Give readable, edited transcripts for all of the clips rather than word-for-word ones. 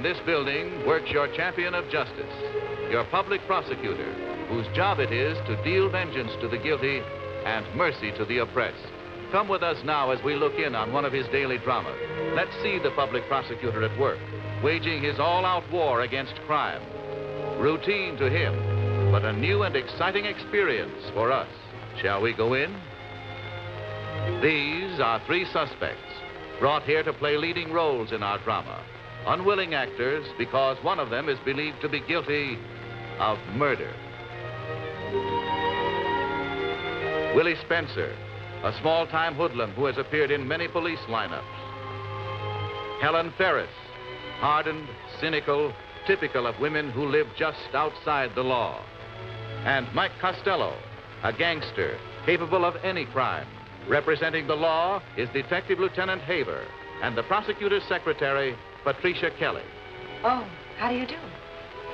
in this building works your champion of justice, your public prosecutor, whose job it is to deal vengeance to the guilty and mercy to the oppressed. Come with us now as we look in on one of his daily dramas. Let's see the public prosecutor at work, waging his all-out war against crime. Routine to him, but a new and exciting experience for us. Shall we go in? These are three suspects brought here to play leading roles in our drama. Unwilling actors because one of them is believed to be guilty of murder. Willie Spencer, a small-time hoodlum who has appeared in many police lineups. Helen Ferris, hardened, cynical, typical of women who live just outside the law. And Mike Costello, a gangster capable of any crime. Representing the law is Detective Lieutenant Haver and the prosecutor's secretary, Patricia Kelly. Oh, how do you do?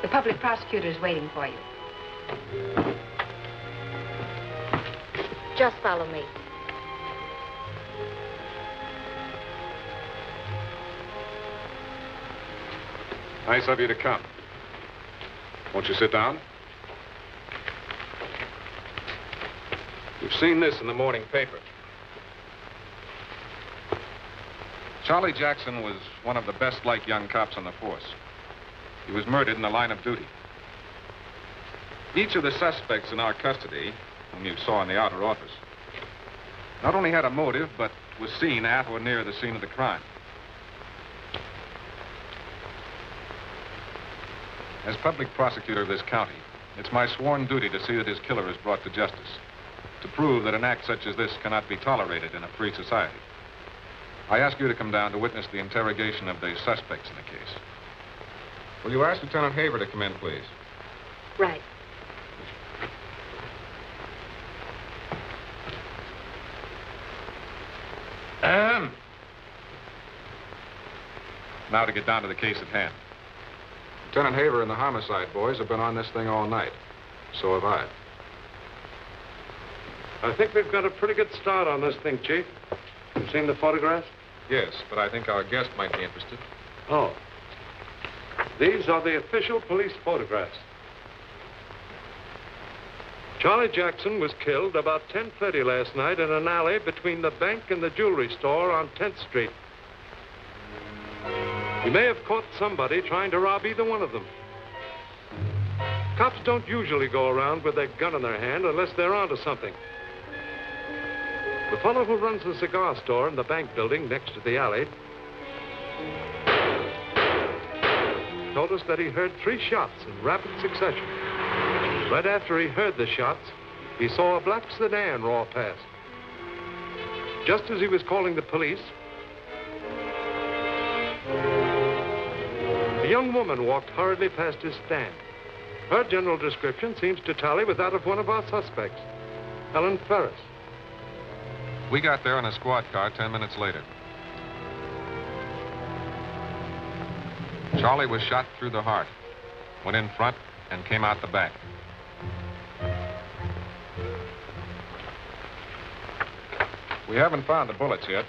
The public prosecutor's waiting for you. Just follow me. Nice of you to come. Won't you sit down? You've seen this in the morning paper. Charlie Jackson was one of the best-liked young cops on the force. He was murdered in the line of duty. Each of the suspects in our custody, whom you saw in the outer office, not only had a motive, but was seen at or near the scene of the crime. As public prosecutor of this county, it's my sworn duty to see that his killer is brought to justice, to prove that an act such as this cannot be tolerated in a free society. I ask you to come down to witness the interrogation of the suspects in the case. Will you ask Lieutenant Haver to come in, please? Right. Now to get down to the case at hand. Lieutenant Haver and the homicide boys have been on this thing all night. So have I. I think we've got a pretty good start on this thing, Chief. You've seen the photographs? Yes, but I think our guest might be interested. Oh. These are the official police photographs. Charlie Jackson was killed about 10:30 last night in an alley between the bank and the jewelry store on 10th Street. He may have caught somebody trying to rob either one of them. Cops don't usually go around with their gun in their hand unless they're onto something. The fellow who runs the cigar store in the bank building next to the alley told us that he heard 3 shots in rapid succession. Right after he heard the shots, he saw a black sedan roar past. Just as he was calling the police, a young woman walked hurriedly past his stand. Her general description seems to tally with that of one of our suspects, Helen Ferris. We got there in a squad car 10 minutes later. Charlie was shot through the heart, went in front, and came out the back. We haven't found the bullets yet,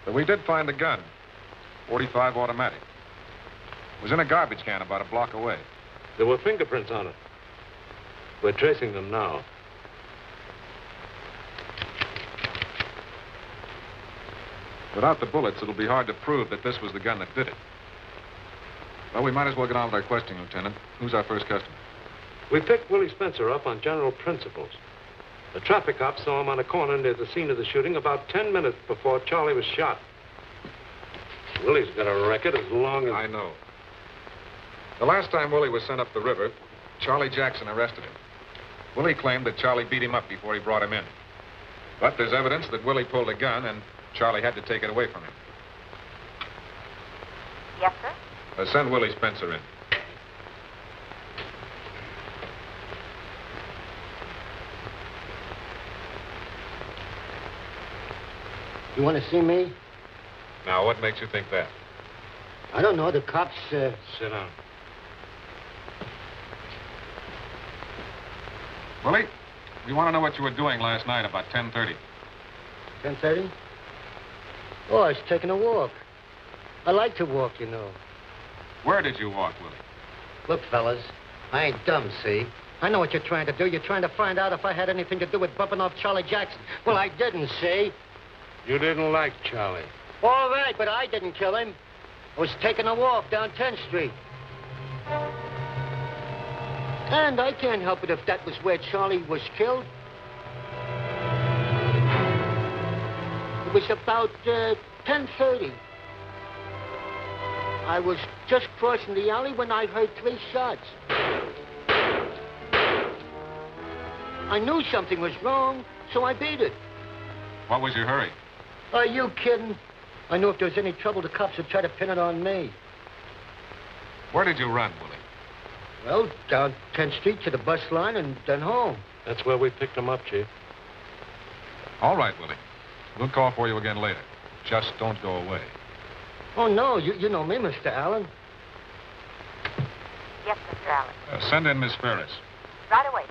but we did find the gun, .45 automatic. It was in a garbage can about a block away. There were fingerprints on it. We're tracing them now. Without the bullets, it'll be hard to prove that this was the gun that did it. Well, we might as well get on with our questioning, Lieutenant. Who's our first customer? We picked Willie Spencer up on general principles. The traffic cop saw him on a corner near the scene of the shooting about 10 minutes before Charlie was shot. Willie's got a record as long as... I know. The last time Willie was sent up the river, Charlie Jackson arrested him. Willie claimed that Charlie beat him up before he brought him in. But there's evidence that Willie pulled a gun and Charlie had to take it away from him. Yes, sir? Send Willie Spencer in. You want to see me? Now, what makes you think that? I don't know. The cops, Sit down. Willie, we want to know what you were doing last night about 10:30. 10:30? Oh, I was taking a walk. I like to walk, you know. Where did you walk, Willie? Look, fellas, I ain't dumb, see? I know what you're trying to do. You're trying to find out if I had anything to do with bumping off Charlie Jackson. Well, I didn't, see? You didn't like Charlie. All right, but I didn't kill him. I was taking a walk down 10th Street. And I can't help it if that was where Charlie was killed. It was about 10:30. I was just crossing the alley when I heard 3 shots. I knew something was wrong, so I beat it. What was your hurry? Are you kidding? I knew if there was any trouble, the cops would try to pin it on me. Where did you run, Willie? Well, down 10th Street to the bus line and then home. That's where we picked him up, Chief. All right, Willie. We'll call for you again later. Just don't go away. Oh, no, you know me, Mr. Allen. Yes, Mr. Allen. Send in Miss Ferris. Right away.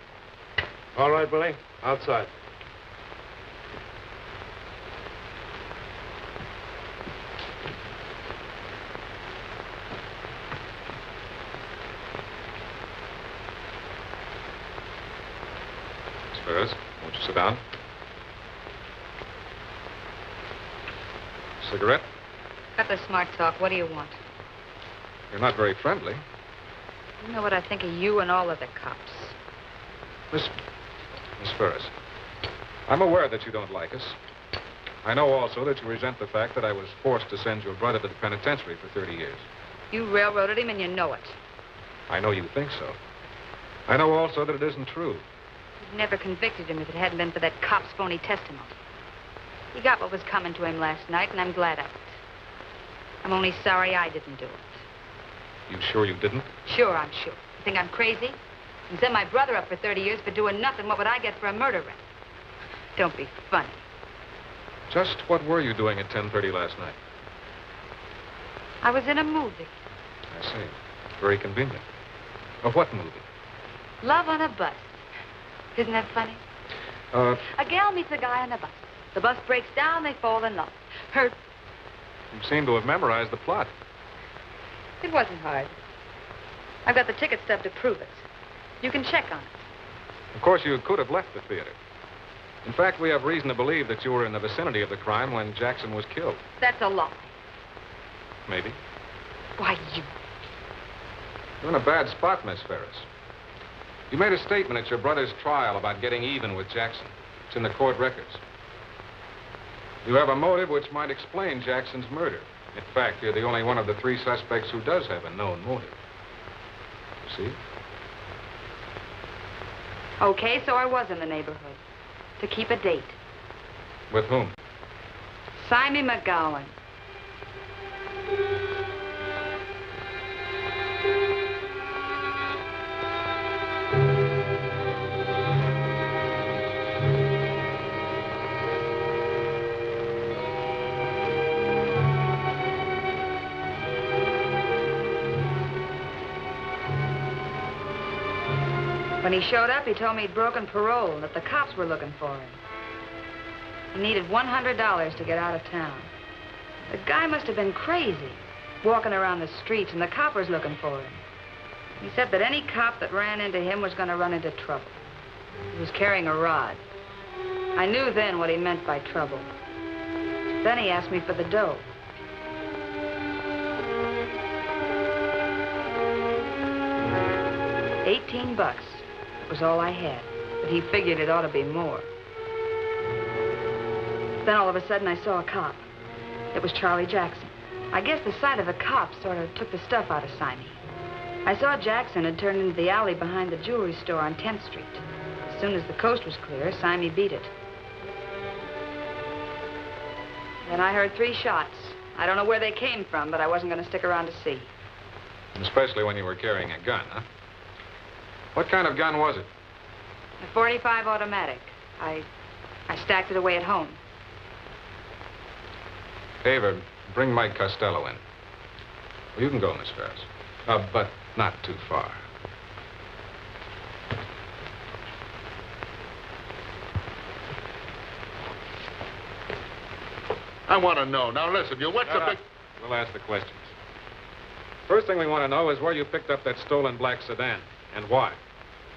All right, Willie. Outside. Miss Ferris, won't you sit down? Cigarette? Cut the smart talk. What do you want? You're not very friendly. You know what I think of you and all of the cops. Miss Ferris, I'm aware that you don't like us. I know also that you resent the fact that I was forced to send your brother to the penitentiary for 30 years. You railroaded him and you know it. I know you think so. I know also that it isn't true. You'd never convicted him if it hadn't been for that cop's phony testimony. He got what was coming to him last night, and I'm glad of it. I'm only sorry I didn't do it. You sure you didn't? Sure, I'm sure. You think I'm crazy? And send my brother up for 30 years for doing nothing. What would I get for a murder rap? Don't be funny. Just what were you doing at 10:30 last night? I was in a movie. I see. Very convenient. Of what movie? Love on a Bus. Isn't that funny? A gal meets a guy on a bus. The bus breaks down, they fall in love. Her... You seem to have memorized the plot. It wasn't hard. I've got the ticket stub to prove it. You can check on it. Of course, you could have left the theater. In fact, we have reason to believe that you were in the vicinity of the crime when Jackson was killed. That's a lie. Maybe. Why, You're in a bad spot, Miss Ferris. You made a statement at your brother's trial about getting even with Jackson. It's in the court records. You have a motive which might explain Jackson's murder. In fact, you're the only one of the 3 suspects who does have a known motive. You see? Okay, so I was in the neighborhood. To keep a date. With whom? Simon McGowan. When he showed up, he told me he'd broken parole and that the cops were looking for him. He needed $100 to get out of town. The guy must have been crazy, walking around the streets, and the coppers looking for him. He said that any cop that ran into him was going to run into trouble. He was carrying a rod. I knew then what he meant by trouble. Then he asked me for the dough. $18 was all I had, but he figured it ought to be more. Then all of a sudden I saw a cop. It was Charlie Jackson. I guess the sight of the cop sort of took the stuff out of Simon. I saw Jackson had turned into the alley behind the jewelry store on 10th Street. As soon as the coast was clear, Simon beat it. Then I heard 3 shots. I don't know where they came from, but I wasn't going to stick around to see. Especially when you were carrying a gun, huh? What kind of gun was it? A .45 automatic. I stacked it away at home. Ava, bring Mike Costello in. Well, you can go, Miss Ferris. But not too far. I want to know. Now, listen, what's the big... We'll ask the questions. First thing we want to know is where you picked up that stolen black sedan, and why.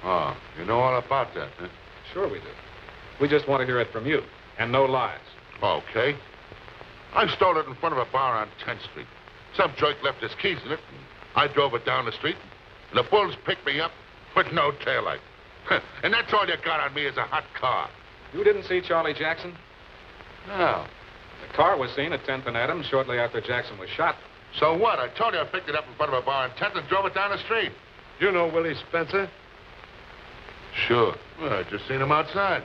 Oh, you know all about that, huh? Sure we do. We just want to hear it from you, and no lies. Okay. I stole it in front of a bar on 10th Street. Some jerk left his keys in it, and I drove it down the street, and the bulls picked me up with no taillight. And that's all you got on me is a hot car. You didn't see Charlie Jackson? No. The car was seen at 10th and Adams shortly after Jackson was shot. So what? I told you I picked it up in front of a bar on 10th and drove it down the street. You know Willie Spencer? Sure. Well, I just seen him outside.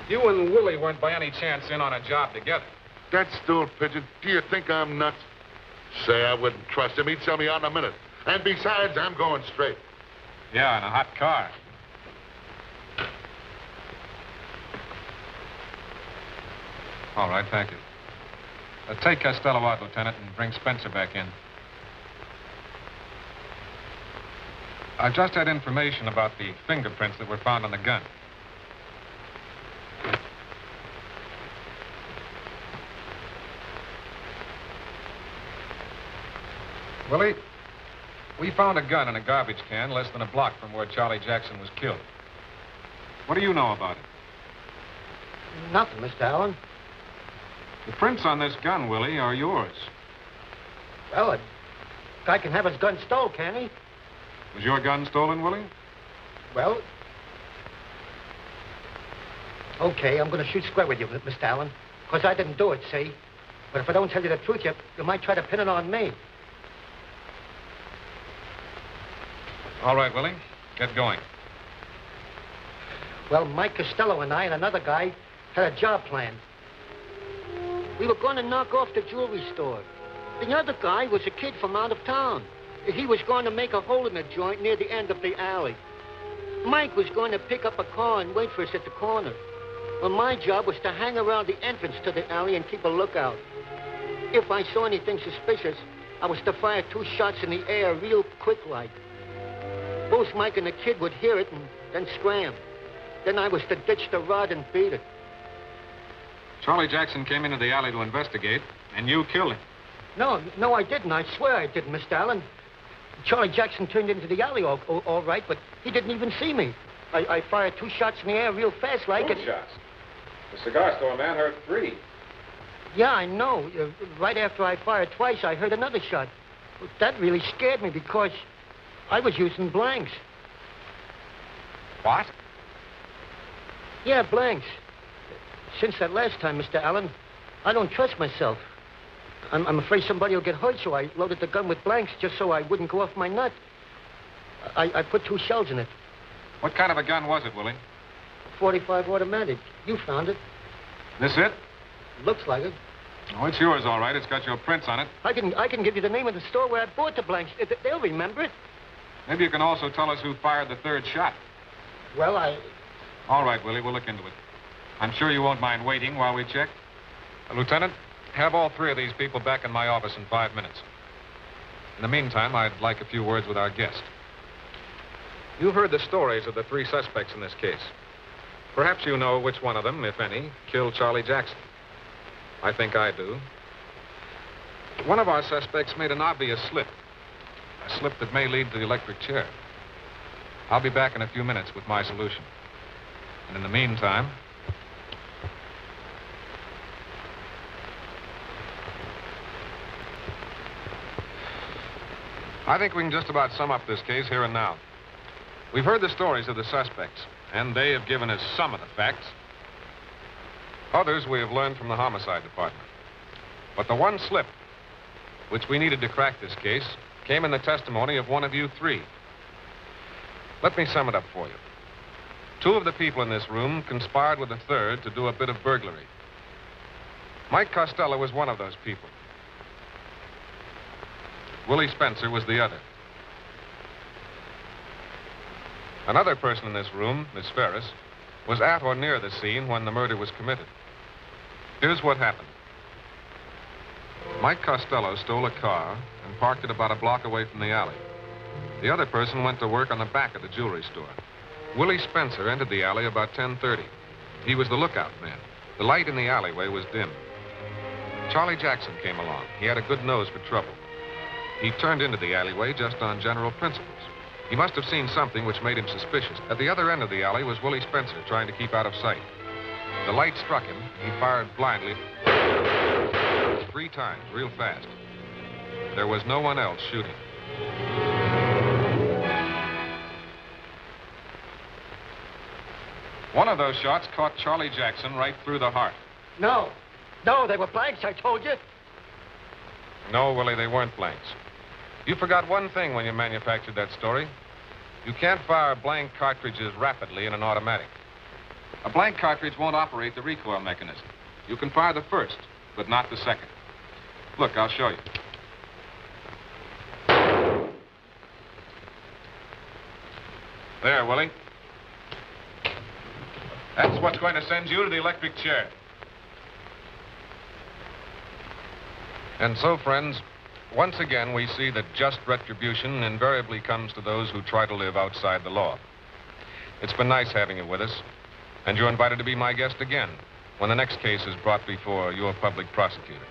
You and Willie weren't by any chance in on a job together. That stool pigeon, do you think I'm nuts? Say, I wouldn't trust him. He'd sell me out in a minute. And besides, I'm going straight. Yeah, in a hot car. All right, thank you. Take Costello out, Lieutenant, and bring Spencer back in. I've just had information about the fingerprints that were found on the gun. Willie, we found a gun in a garbage can less than a block from where Charlie Jackson was killed. What do you know about it? Nothing, Mr. Allen. The prints on this gun, Willie, are yours. Well, a guy can have his gun stole, can't he? Was your gun stolen, Willie? Well, okay, I'm going to shoot square with you, Mr. Allen, because I didn't do it, see? But if I don't tell you the truth, you might try to pin it on me. All right, Willie, get going. Well, Mike Costello and I and another guy had a job planned. We were going to knock off the jewelry store. The other guy was a kid from out of town. He was going to make a hole in the joint near the end of the alley. Mike was going to pick up a car and wait for us at the corner. Well, my job was to hang around the entrance to the alley and keep a lookout. If I saw anything suspicious, I was to fire 2 shots in the air real quick-like. Both Mike and the kid would hear it and then scram. Then I was to ditch the rod and beat it. Charlie Jackson came into the alley to investigate, and you killed him. No, I didn't. I swear I didn't, Mr. Allen. Charlie Jackson turned into the alley all right, but he didn't even see me. I fired 2 shots in the air real fast like 2 it. shots? The cigar store man heard 3. Yeah, I know. Right after I fired twice, I heard another shot. That really scared me because I was using blanks. What? Yeah, blanks. Since that last time, Mr. Allen, I don't trust myself. I'm afraid somebody will get hurt, so I loaded the gun with blanks just so I wouldn't go off my nut. I put 2 shells in it. What kind of a gun was it, Willie? 45 automatic. You found it. This it? Looks like it. Oh, it's yours, all right. It's got your prints on it. I can give you the name of the store where I bought the blanks. They'll remember it. Maybe you can also tell us who fired the 3rd shot. Well, All right, Willie, we'll look into it. I'm sure you won't mind waiting while we check. Lieutenant, have all 3 of these people back in my office in 5 minutes. In the meantime, I'd like a few words with our guest. You've heard the stories of the 3 suspects in this case. Perhaps you know which one of them, if any, killed Charlie Jackson. I think I do. One of our suspects made an obvious slip. A slip that may lead to the electric chair. I'll be back in a few minutes with my solution. And in the meantime... I think we can just about sum up this case here and now. We've heard the stories of the suspects, and they have given us some of the facts. Others we have learned from the homicide department. But the one slip, which we needed to crack this case, came in the testimony of one of you 3. Let me sum it up for you. 2 of the people in this room conspired with a 3rd to do a bit of burglary. Mike Costello was one of those people. Willie Spencer was the other. Another person in this room, Miss Ferris, was at or near the scene when the murder was committed. Here's what happened. Mike Costello stole a car and parked it about a block away from the alley. The other person went to work on the back of the jewelry store. Willie Spencer entered the alley about 10:30. He was the lookout man. The light in the alleyway was dim. Charlie Jackson came along. He had a good nose for trouble. He turned into the alleyway just on general principles. He must have seen something which made him suspicious. At the other end of the alley was Willie Spencer, trying to keep out of sight. The light struck him. He fired blindly 3 times, real fast. There was no one else shooting. One of those shots caught Charlie Jackson right through the heart. No, they were blanks, I told you. No, Willie, they weren't blanks. You forgot one thing when you manufactured that story. You can't fire blank cartridges rapidly in an automatic. A blank cartridge won't operate the recoil mechanism. You can fire the first, but not the second. Look, I'll show you. There, Willie. That's what's going to send you to the electric chair. And so, friends, once again, we see that just retribution invariably comes to those who try to live outside the law. It's been nice having you with us, and you're invited to be my guest again when the next case is brought before your public prosecutor.